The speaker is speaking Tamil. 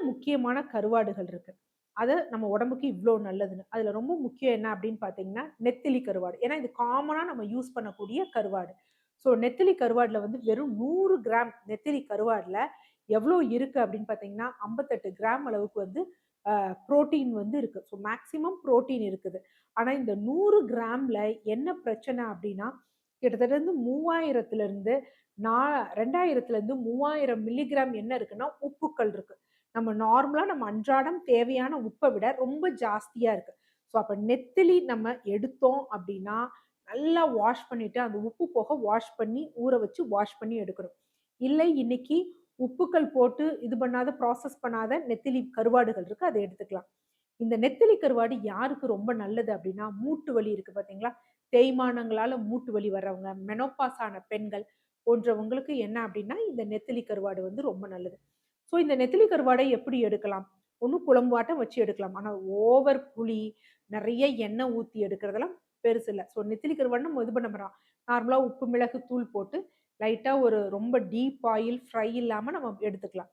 முக்கியமான கருவாடுகள் இருக்கு. அது நம்ம உடம்புக்கு இவ்ளோ நல்லதுன்னு. அதுல ரொம்ப முக்கியம் என்ன அப்படின்னு பார்த்தீங்கன்னா, நெத்திலி கருவாடு. ஏன்னா இது காமனா நம்ம யூஸ் பண்ணக்கூடிய கருவாடு. ஸோ நெத்திலி கருவாடுல வந்து வெறும் 100 கிராம் நெத்திலி கருவாடுல எவ்ளோ இருக்கு அப்படின்னு பார்த்தீங்கன்னா, 58 கிராம் அளவுக்கு வந்து புரோட்டீன் வந்து இருக்கு. ஸோ மேக்ஸிமம் புரோட்டீன் இருக்குது. ஆனா இந்த 100 கிராம்ல என்ன பிரச்சனை அப்படின்னா, கிட்டத்தட்ட வந்து 3000லிருந்து நா 2000லிருந்து 3000 மில்லிகிராம் என்ன இருக்குன்னா, உப்புக்கள் இருக்கு. நம்ம அன்றாடம் தேவையான உப்ப விட ரொம்ப ஜாஸ்தியா இருக்கு. ஸோ அப்ப நெத்திலி நம்ம எடுத்தோம் அப்படின்னா, நல்லா வாஷ் பண்ணிட்டு, அந்த உப்பு போக வாஷ் பண்ணி, ஊற வச்சு வாஷ் பண்ணி எடுக்கணும். இல்லை இன்னைக்கு உப்புக்கள் போட்டு இது பண்ணாத, ப்ராசஸ் பண்ணாத நெத்திலி கருவாடுகள் இருக்கு. அத எடுத்துக்கலாம். இந்த நெத்திலி கருவாடு யாருக்கு ரொம்ப நல்லது அப்டின்னா, மூட்டு வலி இருக்கு பார்த்தீங்களா? தேய்மானங்களால மூட்டு வலி வர்றவங்க, மெனோபாஸ் ஆன பெண்கள் போன்றவங்களுக்கு என்ன அப்டின்னா, இந்த நெத்திலி கருவாடு வந்து ரொம்ப நல்லது. ஸோ இந்த நெத்திலி கருவாடை எப்படி எடுக்கலாம்? ஒண்ணு குழம்பாட்டம் வச்சு எடுக்கலாம். ஆனா ஓவர் புளி, நெறைய எண்ணெய் ஊத்தி எடுக்கிறதெல்லாம் பெருசு இல்ல. ஸோ நெத்திலி கருவாடுனா நம்ம இது பண்ண போறோம். நார்மலா உப்பு, மிளகு தூள் போட்டு லைட்டா ஒரு ரொம்ப டீப் ஆயில் ஃப்ரை இல்லாம நம்ம எடுத்துக்கலாம்.